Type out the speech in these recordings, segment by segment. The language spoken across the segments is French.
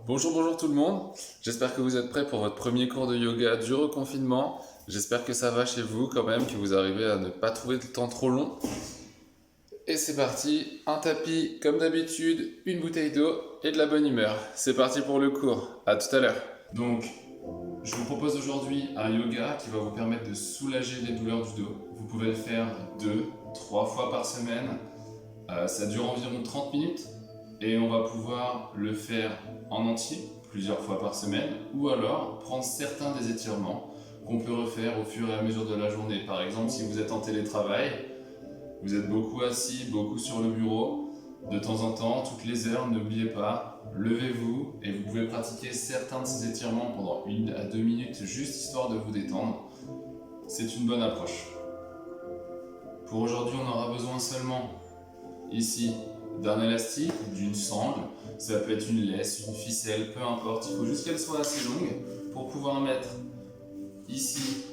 Bonjour tout le monde. J'espère que vous êtes prêts pour votre premier cours de yoga du reconfinement. J'espère que ça va chez vous quand même, que vous arrivez à ne pas trouver le temps trop long. Et c'est parti, un tapis comme d'habitude, une bouteille d'eau et de la bonne humeur. C'est parti pour le cours. À tout à l'heure. Donc, je vous propose aujourd'hui un yoga qui va vous permettre de soulager les douleurs du dos. Vous pouvez le faire 2, 3 fois par semaine. Ça dure environ 30 minutes. Et on va pouvoir le faire en entier, plusieurs fois par semaine, ou alors prendre certains des étirements qu'on peut refaire au fur et à mesure de la journée. Par exemple, si vous êtes en télétravail, vous êtes beaucoup assis, beaucoup sur le bureau, de temps en temps, toutes les heures, n'oubliez pas, levez-vous et vous pouvez pratiquer certains de ces étirements pendant 1 à 2 minutes, juste histoire de vous détendre. C'est une bonne approche. Pour aujourd'hui, on aura besoin seulement, ici, d'un élastique, d'une sangle, ça peut être une laisse, une ficelle, peu importe, il faut juste qu'elle soit assez longue pour pouvoir mettre ici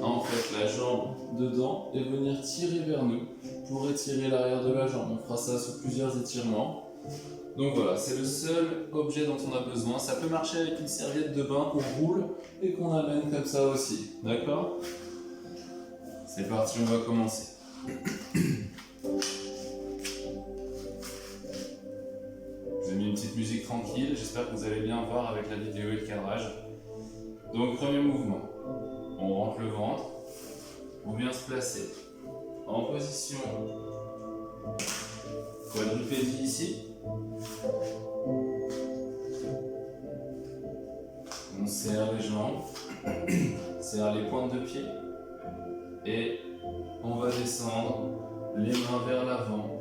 en fait la jambe dedans et venir tirer vers nous pour étirer l'arrière de la jambe. On fera ça sur plusieurs étirements. Donc voilà, c'est le seul objet dont on a besoin. Ça peut marcher avec une serviette de bain qu'on roule et qu'on amène comme ça aussi, d'accord? C'est parti, on va commencer. J'ai mis une petite musique tranquille, j'espère que vous allez bien voir avec la vidéo et le cadrage. Donc premier mouvement, on rentre le ventre, on vient se placer en position quadrupédie ici. On serre les jambes, serre les pointes de pied et on va descendre les mains vers l'avant.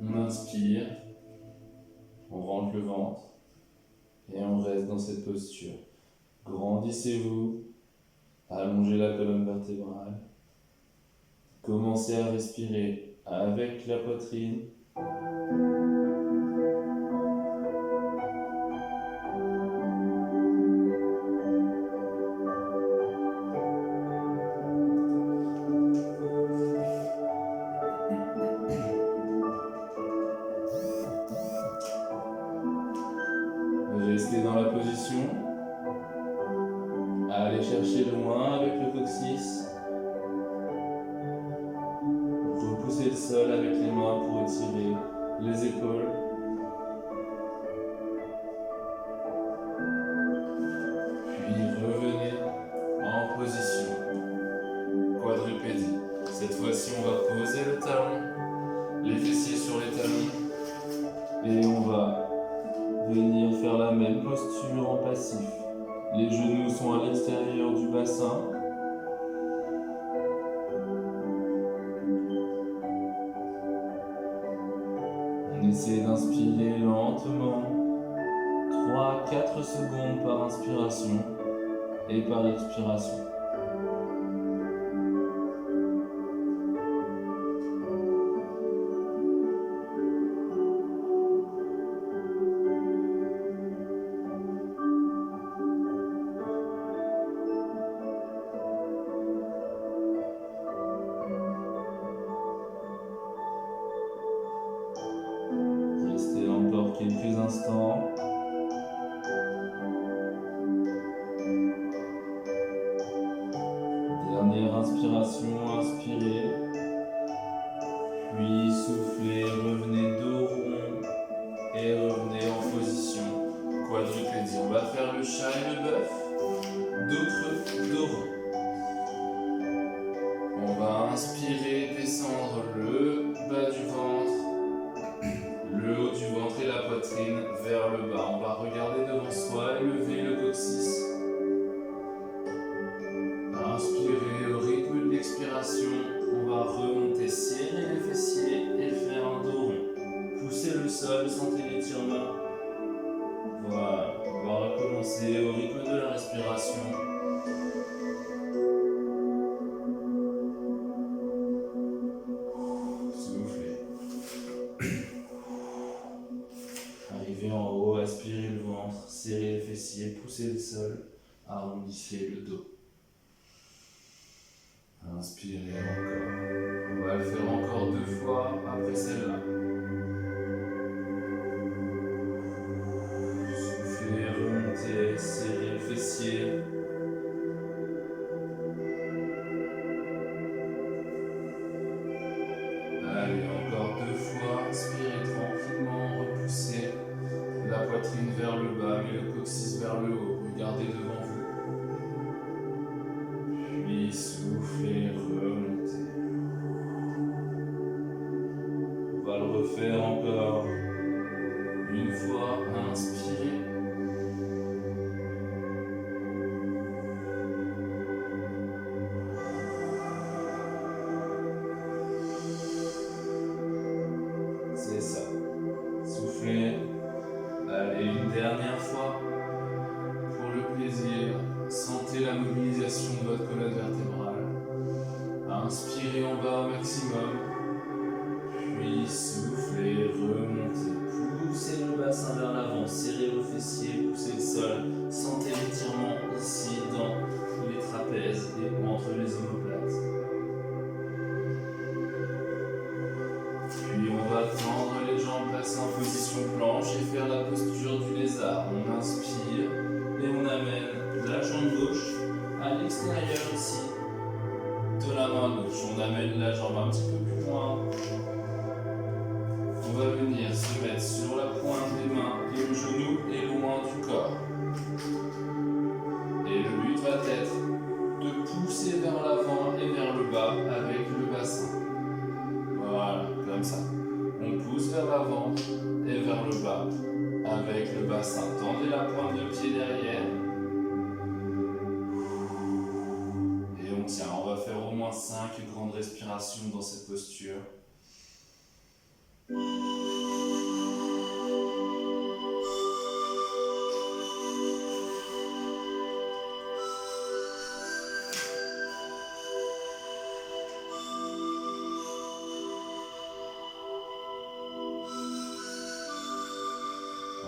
On inspire. On rentre le ventre et on reste dans cette posture. Grandissez-vous, allongez la colonne vertébrale. Commencez à respirer avec la poitrine. Restez dans la position. Allez chercher loin avec le coccyx. Repoussez le sol avec les mains pour étirer les épaules. Puis revenez en position quadrupédie. Cette fois-ci, on va poser le talon, les fessiers sur les talons et on va venir faire la même posture en passif. Les genoux sont à l'extérieur du bassin. On essaie d'inspirer lentement. 3-4 secondes par inspiration et par expiration. Restez encore quelques instants. Dernière inspiration, inspirez. Puis soufflez, revenez dos rond et revenez en position quadrupédie. On va faire le chat et le bœuf. Dos creux, dos rond. On va inspirer, descendre le bas du ventre, le haut du ventre et la poitrine vers le bas. On va regarder devant soi et lever le coccyx. Inspirez au rythme de l'expiration. On va remonter, serrer les fessiers et faire un dos rond. Poussez le sol, sentez l'étirement. Voilà, on va recommencer au rythme de la respiration. Soufflez. Arrivez en haut, aspirez le ventre, serrez les fessiers, poussez le sol, arrondissez le dos. Inspirez encore. On va le faire encore 2 fois après celle-là. poitrine vers le bas, mais le coccyx vers le haut. Regardez devant vous. Puis soufflez, remontez. On va le refaire encore. Une fois, inspirez. C'est ça. Soufflez. Allez, une dernière fois. Pour le plaisir, sentez la mobilisation de votre colonne vertébrale. Inspirez en bas au maximum. Puis soufflez, remontez. Poussez le bassin vers l'avant, serrez vos fessiers, poussez le sol. Sentez l'étirement ici dans les trapèzes et entre les omoplates. Puis on va tendre les jambes, passer en position planche et faire la posture du lézard. On inspire et on amène la jambe gauche à l'extérieur ici de la main gauche. On amène la jambe un petit peu plus loin. On va venir se mettre sur la pointe des mains et le genou est loin du corps. Et le but va être de pousser vers l'avant et vers le bas avec le bassin. Voilà, comme ça. On pousse vers l'avant et vers le bas avec le bassin. Tendez la pointe de pied derrière. Et on tient. On va faire au moins 5 grandes respirations dans cette posture.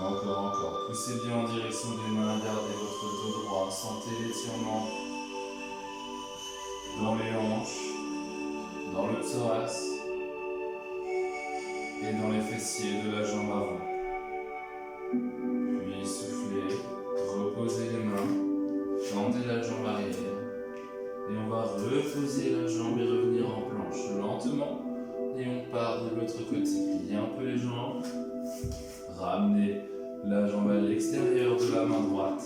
Encore. Poussez bien en direction des mains, gardez votre dos droit, sentez l'étirement dans les hanches, dans le psoas et dans les fessiers de la jambe avant. Puis soufflez, reposez les mains, tendez la jambe arrière et on va reposer la jambe et revenir en planche lentement et on part de l'autre côté. Pliez un peu les jambes, ramenez la jambe à l'extérieur de la main droite.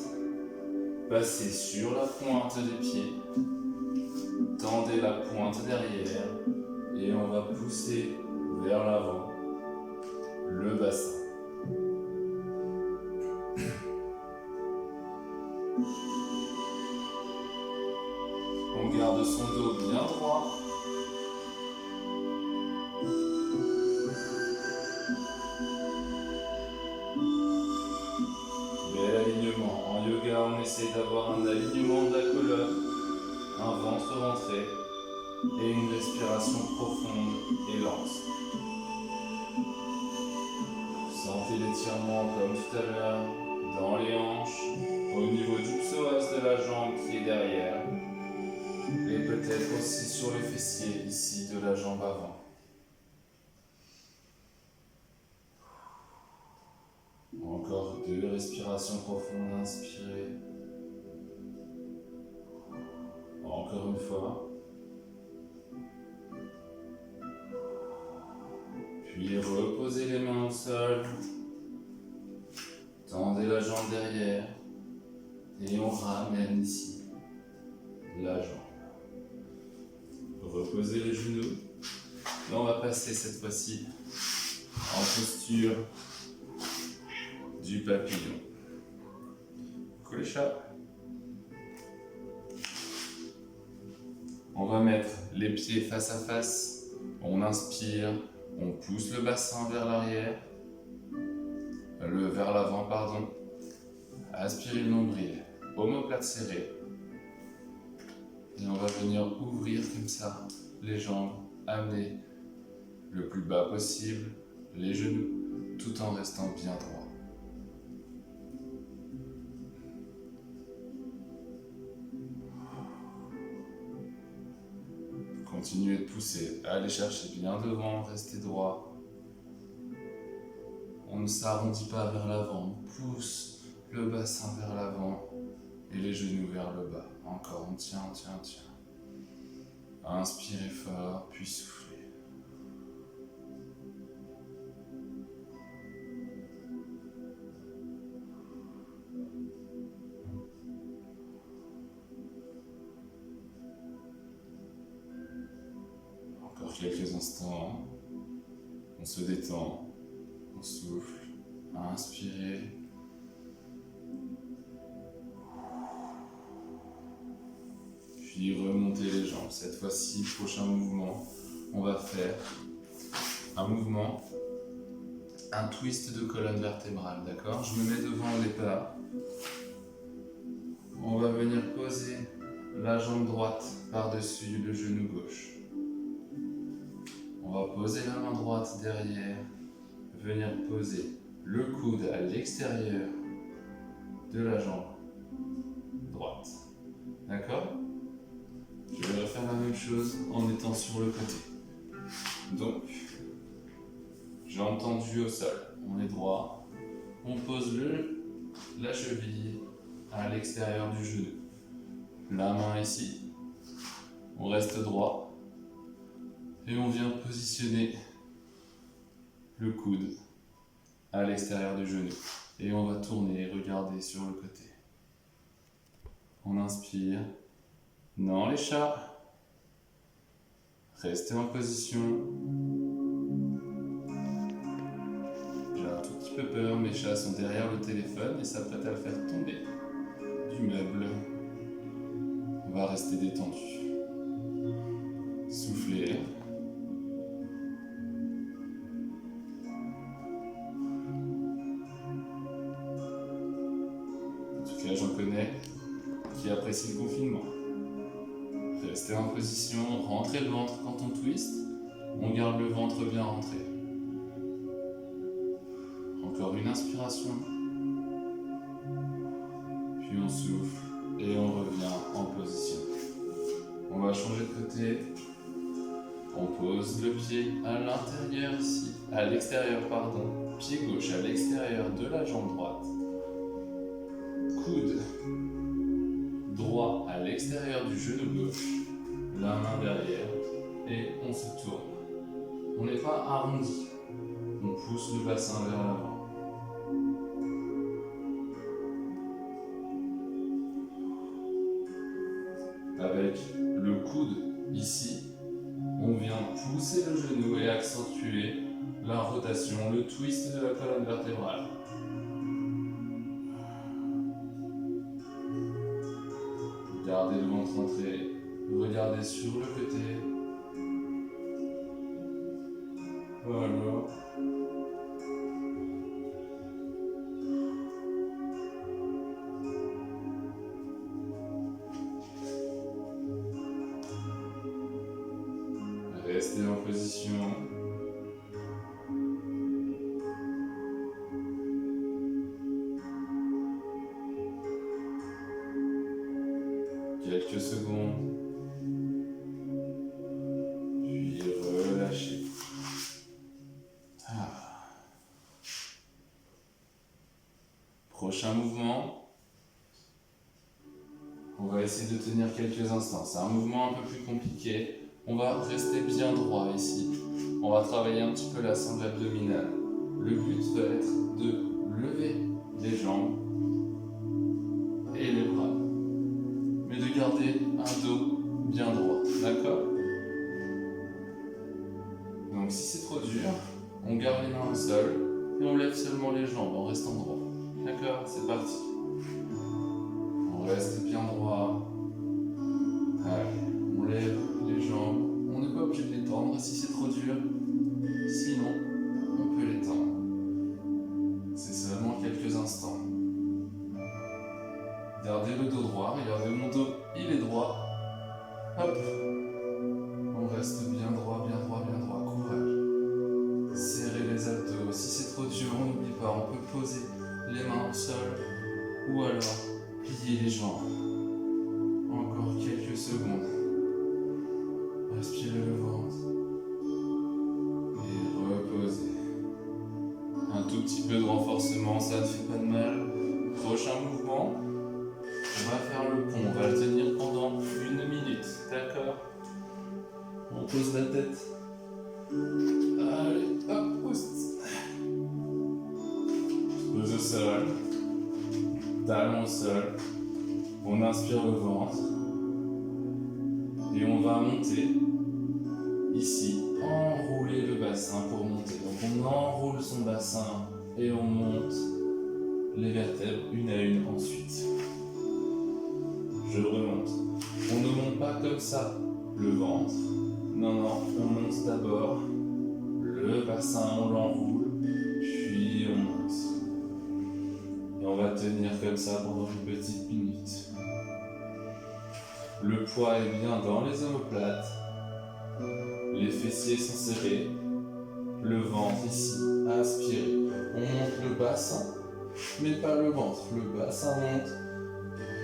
Passez sur la pointe des pieds. Tendez la pointe derrière. Et on va pousser vers l'avant le bassin. On garde son dos bien droit. En yoga, on essaie d'avoir un alignement de la colonne, un ventre rentré et une respiration profonde et lente. Sentez l'étirement comme tout à l'heure dans les hanches, au niveau du psoas de la jambe qui est derrière et peut-être aussi sur les fessiers ici de la jambe avant. Encore 2 respirations profondes, inspirez. Encore une fois. Puis reposez les mains au sol. Tendez la jambe derrière. Et on ramène ici la jambe. Reposez les genoux. Et on va passer cette fois-ci en posture du papillon. Coucou On va mettre les pieds face à face. On inspire, on pousse le bassin vers l'arrière, vers l'avant, pardon. Aspirez le nombril, omoplate serrée. Et on va venir ouvrir comme ça les jambes, amener le plus bas possible les genoux, tout en restant bien droit. Continuez de pousser, allez chercher bien devant, restez droit. On ne s'arrondit pas vers l'avant, on pousse le bassin vers l'avant et les genoux vers le bas. Encore, on tient. Inspirez fort, puis soufflez. instants. On se détend, on souffle, inspirez. Puis remontez les jambes. Cette fois-ci, prochain mouvement, on va faire un mouvement, un twist de colonne vertébrale, d'accord? Je me mets devant au départ. On va venir poser la jambe droite par-dessus le genou gauche. On va poser la main droite derrière, venir poser le coude à l'extérieur de la jambe droite. D'accord? Je vais refaire la même chose en étant sur le côté. Donc, jambes tendues au sol. On est droit. On pose la cheville à l'extérieur du genou. La main ici. On reste droit. Et on vient positionner le coude à l'extérieur du genou. Et on va tourner et regarder sur le côté. On inspire. Non, les chats. Restez en position. J'ai un tout petit peu peur, mes chats sont derrière le téléphone et s'apprêtent à le faire tomber du meuble. On va rester détendu. Soufflez. En tout cas, j'en connais qui apprécient le confinement. Restez en position, rentrez le ventre quand on twist, on garde le ventre bien rentré. Encore une inspiration, puis on souffle et on revient en position. On va changer de côté, on pose le pied à l'intérieur ici, à l'extérieur pardon, pied gauche à l'extérieur de la jambe droite, coude droit à l'extérieur du genou gauche, la main derrière et on se tourne. On n'est pas arrondi, on pousse le bassin vers l'avant. Avec le coude ici, on vient pousser le genou et accentuer la rotation, le twist de la colonne vertébrale. Gardez le ventre rentré, regardez sur le côté. Voilà. Restez en position. Quelques secondes. Puis relâchez. Prochain mouvement. On va essayer de tenir quelques instants. C'est un mouvement un peu plus compliqué. On va rester bien droit ici. On va travailler un petit peu la sangle abdominale. Le but va être de lever les jambes et les bras. Mais de garder un dos bien droit. D'accord? Donc si c'est trop dur, on garde les mains au sol et on lève seulement les jambes en restant droit. D'accord? C'est parti. On reste bien droit. Allez, on lève les jambes. On n'est pas obligé de les tendre si c'est trop dur. Sinon, on peut les tendre. C'est seulement quelques instants. Gardez le dos droit. Regardez mon dos, il est droit. Hop. On reste bien droit, bien droit, bien droit. Courage. Serrez les abdos. Si c'est trop dur, on n'oublie pas. On peut poser les mains au sol. Ou alors, plier les jambes. Encore quelques secondes. Respirez le ventre. Et reposez. Un tout petit peu de renforcement, ça ne fait pas de mal. Prochain mouvement. On va faire le pont. On va le tenir pendant 1 minute. D'accord? On pose la tête. Allez, hop, pousse. Pose au sol. Talon au sol. On inspire le ventre. Et on va monter ici en bassin pour monter. Donc on enroule son bassin et on monte les vertèbres une à une ensuite. Je remonte. On ne monte pas comme ça le ventre. Non, non, on monte d'abord le bassin, on l'enroule, puis on monte. Et on va tenir comme ça pendant une petite minute. Le poids est bien dans les omoplates. Les fessiers sont serrés. Le ventre ici, aspiré. On monte le bassin, mais pas le ventre. Le bassin monte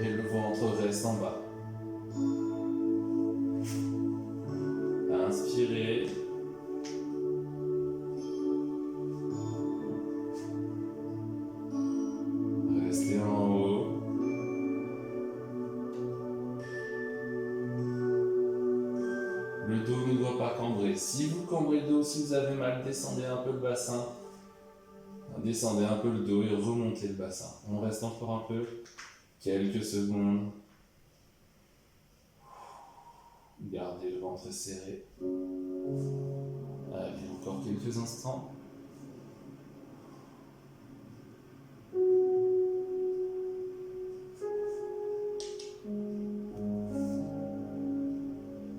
et le ventre reste en bas. Inspirez. Restez en haut. Le dos ne doit pas cambrer. Si vous cambrez le dos, si vous avez mal, descendez un peu le bassin. Descendez un peu le dos et remontez le bassin. On reste encore un peu. Quelques secondes. Gardez le ventre serré. Allez, encore quelques instants.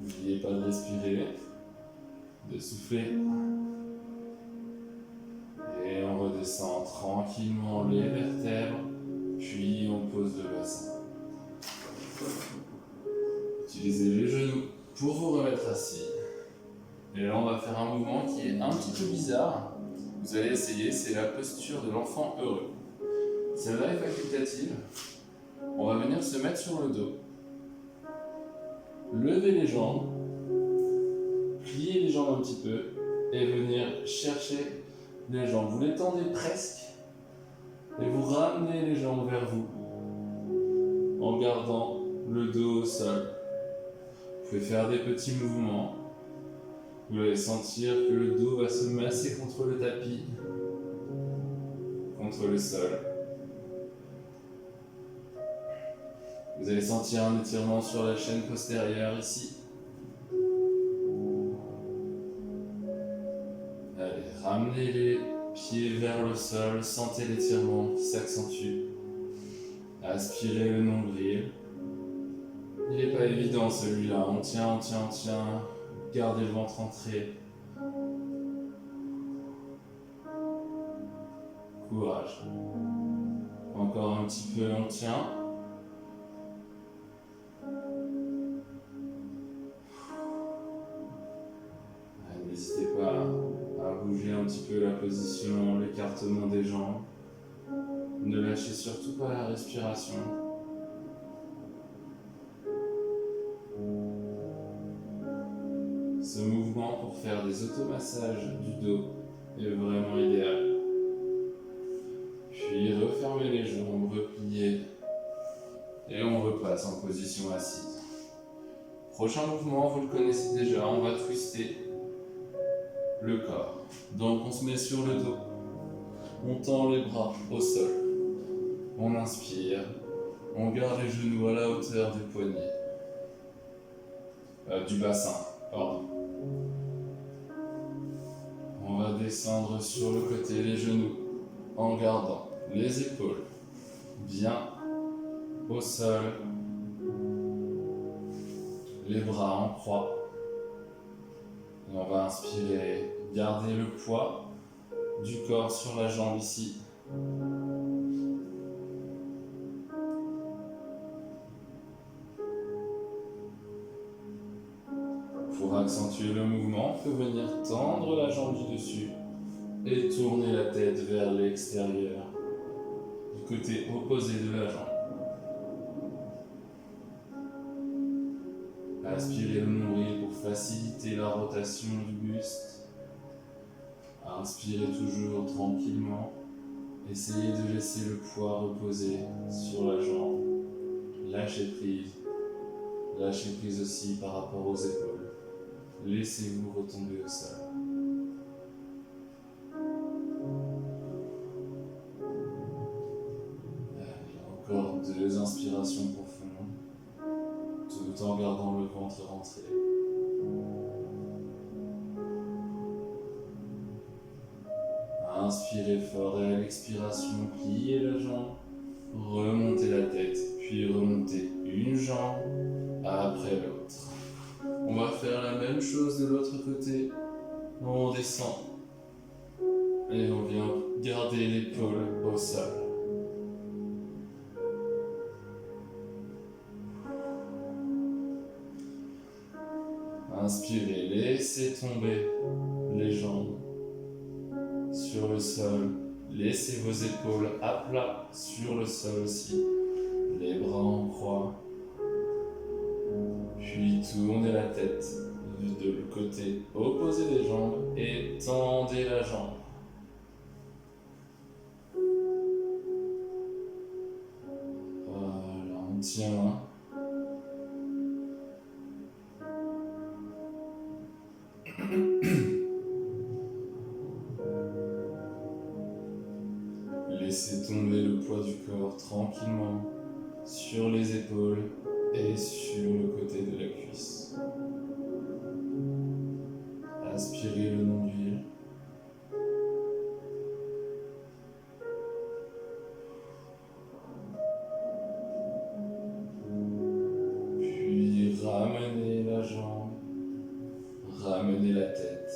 N'oubliez pas de respirer, de souffler. Et on redescend tranquillement les vertèbres, puis on pose le bassin. Utilisez les genoux pour vous remettre assis. Et là, on va faire un mouvement qui est un petit peu bizarre. Vous allez essayer, c'est la posture de l'enfant heureux. Celle-là est facultative. On va venir se mettre sur le dos. Levez les jambes. Pliez les jambes un petit peu. Et venir chercher les jambes. Vous les tendez presque. Et vous ramenez les jambes vers vous. En gardant le dos au sol. Vous pouvez faire des petits mouvements. Vous allez sentir que le dos va se masser contre le tapis, contre le sol. Vous allez sentir un étirement sur la chaîne postérieure ici. Allez, ramenez les pieds vers le sol, sentez l'étirement qui s'accentue. Aspirez le nombril. Il n'est pas évident celui-là, on tient, on tient, on tient. Gardez le ventre entré. Courage. Encore un petit peu, on tient. N'hésitez pas à bouger un petit peu la position, l'écartement des jambes. Ne lâchez surtout pas la respiration. Ce mouvement pour faire des automassages du dos est vraiment idéal. Puis refermez les jambes, repliez et on repasse en position assise. Prochain mouvement, vous le connaissez déjà, on va twister le corps. Donc on se met sur le dos, on tend les bras au sol, on inspire, on garde les genoux à la hauteur des poignets, du bassin, pardon. On va descendre sur le côté les genoux en gardant les épaules bien au sol, les bras en croix. Et on va inspirer, garder le poids du corps sur la jambe ici. Pour accentuer le mouvement, on peut venir tendre la jambe du dessus et tourner la tête vers l'extérieur, du côté opposé de la jambe. Aspirez le nombril pour faciliter la rotation du buste. Inspirez toujours tranquillement. Essayez de laisser le poids reposer sur la jambe. Lâchez prise. Lâchez prise aussi par rapport aux épaules. Laissez-vous retomber au sol. Allez, encore 2 inspirations profondes, tout en gardant le ventre rentré. Inspirez fort et à l'expiration, pliez la jambe, remontez la tête, puis remontez une jambe après l'autre. On va faire la même chose de l'autre côté. On descend et on vient garder l'épaule au sol. Inspirez, laissez tomber les jambes sur le sol. Laissez vos épaules à plat sur le sol aussi. Les bras en croix. Puis tournez la tête de le côté opposé des jambes et tendez la jambe. Voilà, on tient. Laissez tomber le poids du corps tranquillement sur les épaules et sur le côté de la cuisse. Aspirez le nombril. Puis ramenez la jambe, ramenez la tête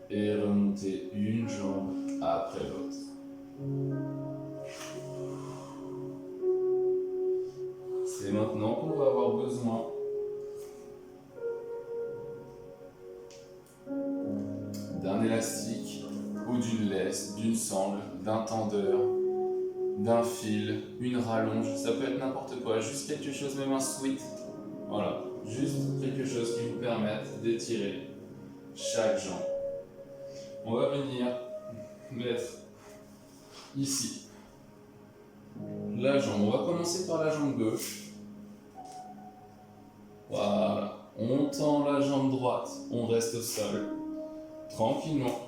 et remontez une jambe après l'autre. C'est maintenant qu'on va avoir besoin d'un élastique ou d'une laisse, d'une sangle, d'un tendeur, d'un fil, une rallonge, ça peut être n'importe quoi, juste quelque chose, même un sweat. Voilà, juste quelque chose qui vous permette d'étirer chaque jambe. On va venir mettre ici la jambe. On va commencer par la jambe gauche. Voilà, on tend la jambe droite, on reste au sol, tranquillement.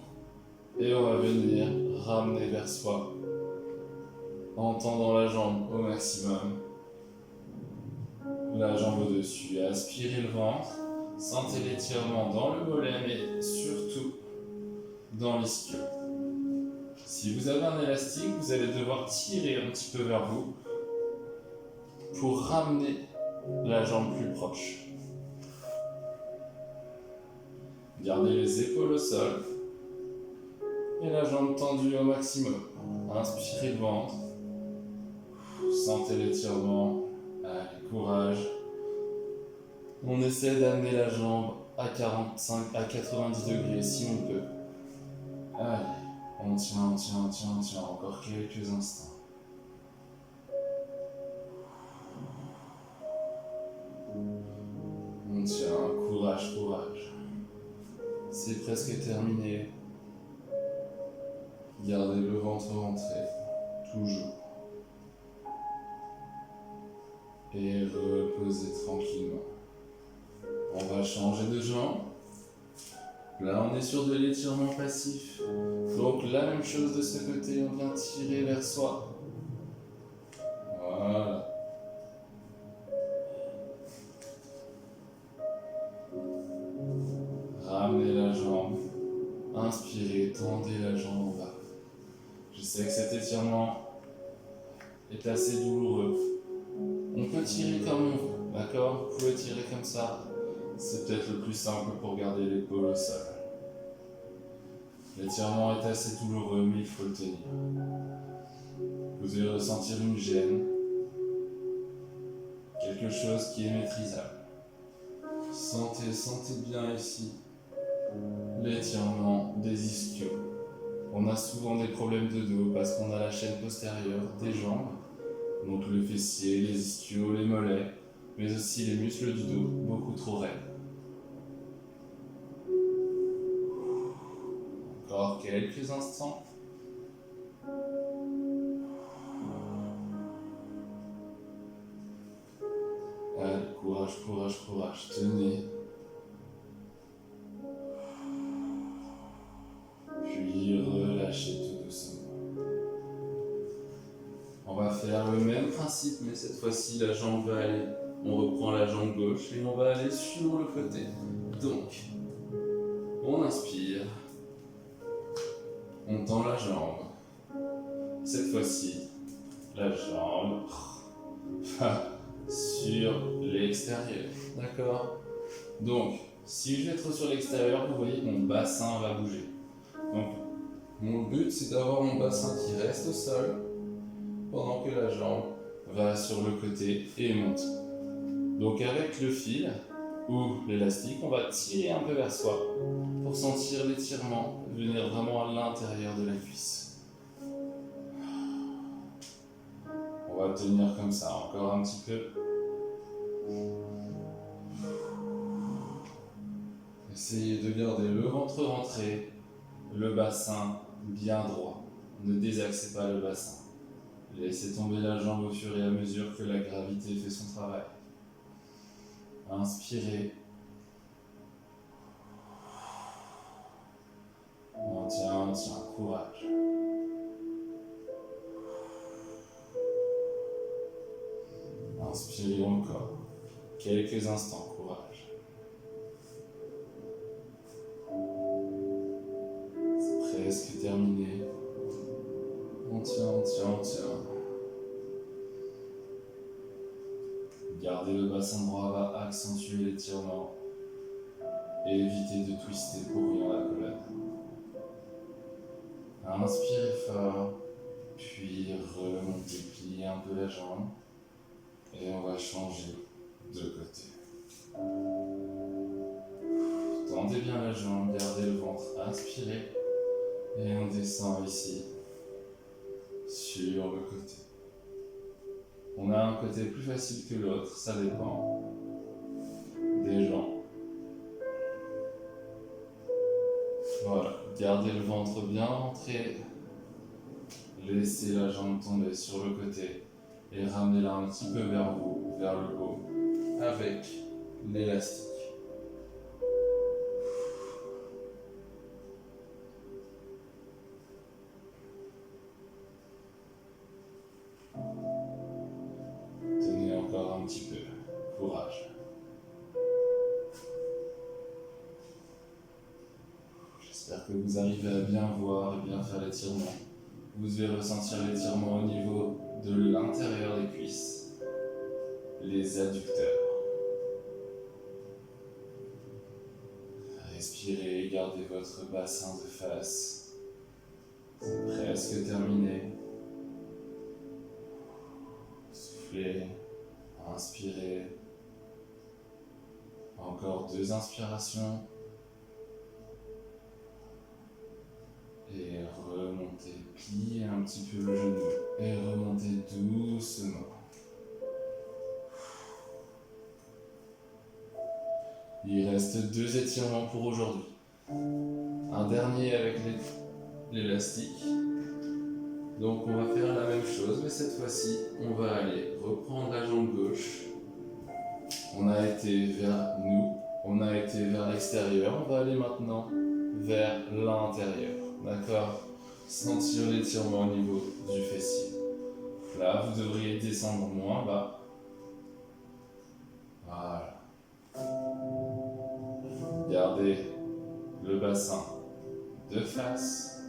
Et on va venir ramener vers soi, en tendant la jambe au maximum. La jambe au-dessus, aspirez le ventre, sentez l'étirement dans le mollet, mais surtout dans l'ischio. Si vous avez un élastique, vous allez devoir tirer un petit peu vers vous pour ramener la jambe plus proche. Gardez les épaules au sol et la jambe tendue au maximum. Inspirez le ventre, sentez l'étirement, allez, courage. On essaie d'amener la jambe à 45 à 90 degrés si on peut. Allez, on tient, encore quelques instants. On tient, courage. C'est presque terminé. Gardez le ventre rentré, toujours. Et reposez tranquillement. On va changer de jambe. Là, on est sur de l'étirement passif. Donc, la même chose de ce côté, on vient tirer vers soi. Voilà. Ramenez la jambe. Inspirez, tendez la jambe en bas. Je sais que cet étirement est assez douloureux. On peut tirer comme on veut, d'accord? Vous pouvez tirer comme ça. C'est peut-être le plus simple pour garder l'épaule au sol. L'étirement est assez douloureux, mais il faut le tenir. Vous allez ressentir une gêne. Quelque chose qui est maîtrisable. Sentez bien ici l'étirement des ischios. On a souvent des problèmes de dos parce qu'on a la chaîne postérieure des jambes, donc les fessiers, les ischios, les mollets, mais aussi les muscles du dos, beaucoup trop raides. Encore quelques instants. Allez, courage, tenez. Puis relâchez tout doucement. On va faire le même principe, mais cette fois-ci la jambe va aller. On reprend la jambe gauche et on va aller sur le côté. Donc, on inspire. On tend la jambe. Cette fois-ci, la jambe sur l'extérieur. D'accord? Donc, si je vais trop sur l'extérieur, vous voyez que mon bassin va bouger. Donc, mon but, c'est d'avoir mon bassin qui reste au sol pendant que la jambe va sur le côté et monte. Donc, avec le fil ou l'élastique, on va tirer un peu vers soi pour sentir l'étirement venir vraiment à l'intérieur de la cuisse. On va tenir comme ça encore un petit peu. Essayez de garder le ventre rentré, le bassin bien droit. Ne désaxez pas le bassin. Laissez tomber la jambe au fur et à mesure que la gravité fait son travail. Inspirez. On tient, courage. Inspirez encore. Quelques instants, courage. C'est presque terminé. On tient. Garder le bassin droit va accentuer l'étirement et éviter de twister pour rien la colonne. Inspirez fort, puis remontez, pliez un peu la jambe et on va changer de côté. Tendez bien la jambe, gardez le ventre, inspirez et on descend ici sur le côté. On a un côté plus facile que l'autre, ça dépend des gens. Voilà, gardez le ventre bien rentré, laissez la jambe tomber sur le côté et ramenez-la un petit peu vers vous, vers le haut, avec l'élastique. Tenez encore un petit peu, courage. J'espère que vous arrivez à bien voir et bien faire l'étirement. Vous devez ressentir l'étirement au niveau de l'intérieur des cuisses, les adducteurs. Respirez et gardez votre bassin de face. C'est presque terminé. Soufflez, inspirez. Encore 2 inspirations. Et remontez, pliez un petit peu le genou et remontez doucement. Il reste 2 étirements pour aujourd'hui. Un dernier avec l'élastique. Donc on va faire la même chose, mais cette fois-ci, on va aller reprendre la jambe gauche. On a été vers nous, on a été vers l'extérieur, on va aller maintenant vers l'intérieur. D'accord? Sentir l'étirement au niveau du fessier. Là, vous devriez descendre moins bas. Voilà. Gardez le bassin de face.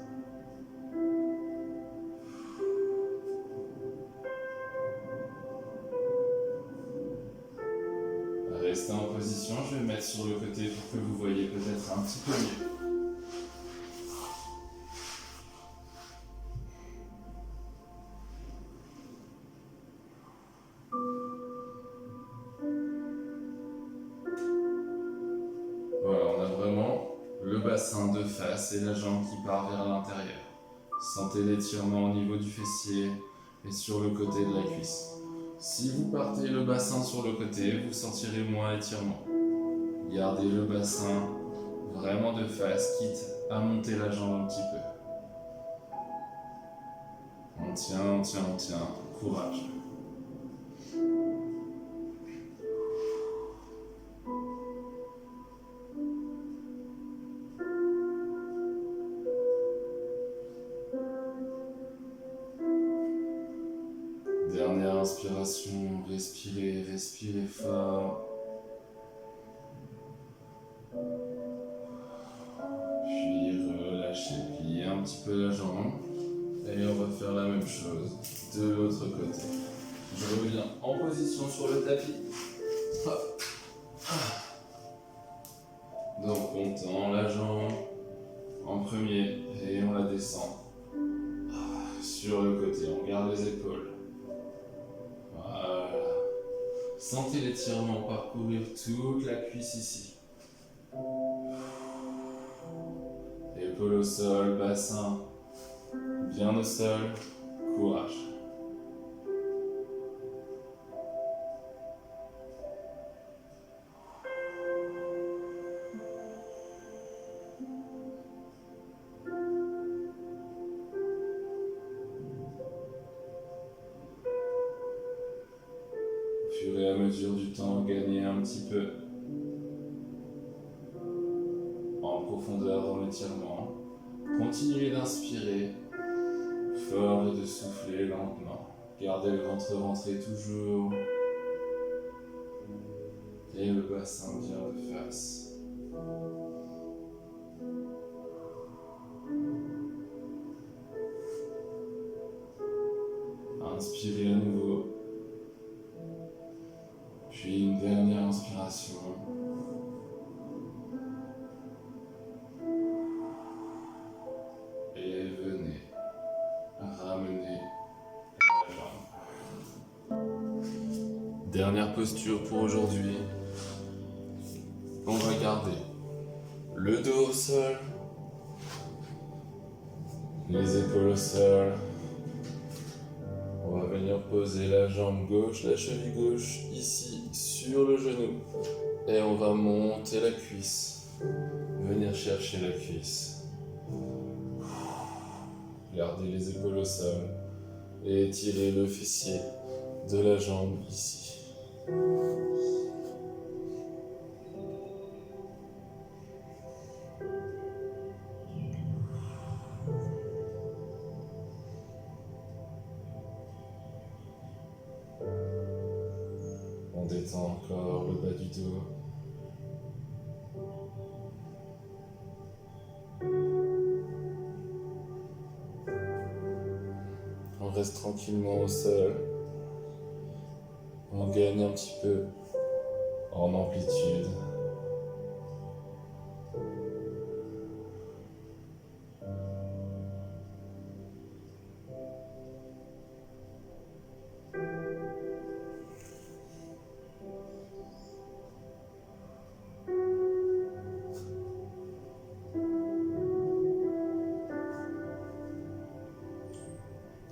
Restez en position, je vais me mettre sur le côté pour que vous voyez peut-être un petit peu mieux. Voilà, on a vraiment le bassin de face et la jambe qui part vers l'intérieur. Sentez l'étirement au niveau du fessier et sur le côté de la cuisse. Si vous partez le bassin sur le côté, vous sentirez moins l'étirement. Gardez le bassin vraiment de face, quitte à monter la jambe un petit peu. On tient, courage. Dernière inspiration, respirez fort. Puis relâchez, pliez un petit peu la jambe. Et on va faire la même même chose de l'autre côté. Je reviens en position sur le tapis. Hop. Donc on tend la jambe en premier et on la descend. Sur le côté, on garde les épaules. Voilà. Sentez l'étirement parcourir toute la cuisse ici. Épaules au sol, bassin bien au sol, courage. Au fur et à mesure du temps, gagnez un petit peu en profondeur dans l'étirement. Continuez d'inspirer fort et de souffler lentement. Gardez le ventre rentré toujours et le bassin bien de face. Inspirez à nouveau, puis une dernière inspiration. Et venez ramener la jambe. Dernière posture pour aujourd'hui. On va garder le dos au sol, les épaules au sol. On va venir poser la jambe gauche, la cheville gauche ici sur le genou. Et on va monter la cuisse. Venir chercher la cuisse. Gardez les épaules au sol et étirez le fessier de la jambe ici. On détend encore le bas du dos. On reste tranquillement au sol. On gagne un petit peu en amplitude.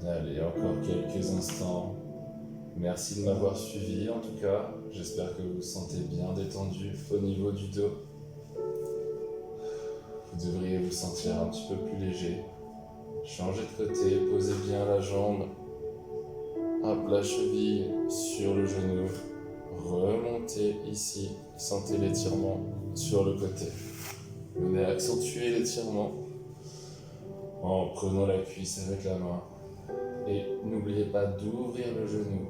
Allez, encore quelques instants. Merci de m'avoir suivi en tout cas. J'espère que vous vous sentez bien détendu au niveau du dos. Vous devriez vous sentir un petit peu plus léger. Changez de côté, posez bien la jambe. Hop, la cheville sur le genou. Remontez ici. Sentez l'étirement sur le côté. Venez accentuer l'étirement en prenant la cuisse avec la main. Et n'oubliez pas d'ouvrir le genou.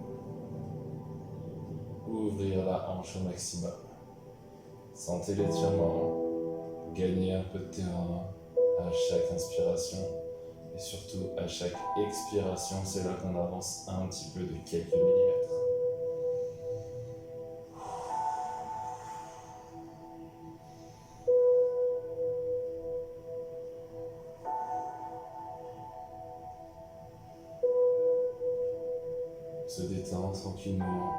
Ouvrir la hanche au maximum. Sentez l'étirement. Gagnez un peu de terrain à chaque inspiration. Et surtout à chaque expiration, c'est là qu'on avance un petit peu de quelques millimètres. Se détend tranquillement.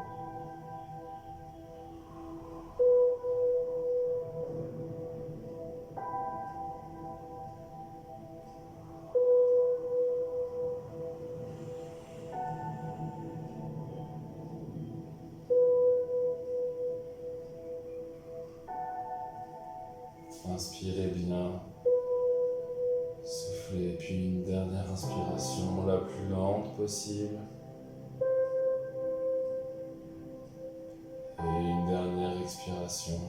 Inspirez bien, soufflez, puis une dernière inspiration la plus lente possible. Et une dernière expiration,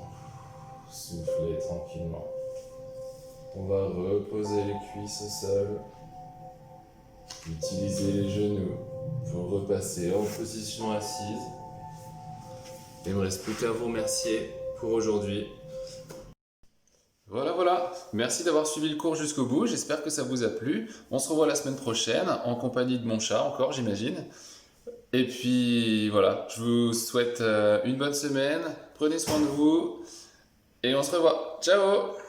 soufflez tranquillement. On va reposer les cuisses au sol, utiliser les genoux pour repasser en position assise. Il ne me reste plus qu'à vous remercier pour aujourd'hui. Voilà, voilà. Merci d'avoir suivi le cours jusqu'au bout. J'espère que ça vous a plu. On se revoit la semaine prochaine en compagnie de mon chat encore, j'imagine. Et puis voilà, je vous souhaite une bonne semaine. Prenez soin de vous et on se revoit. Ciao!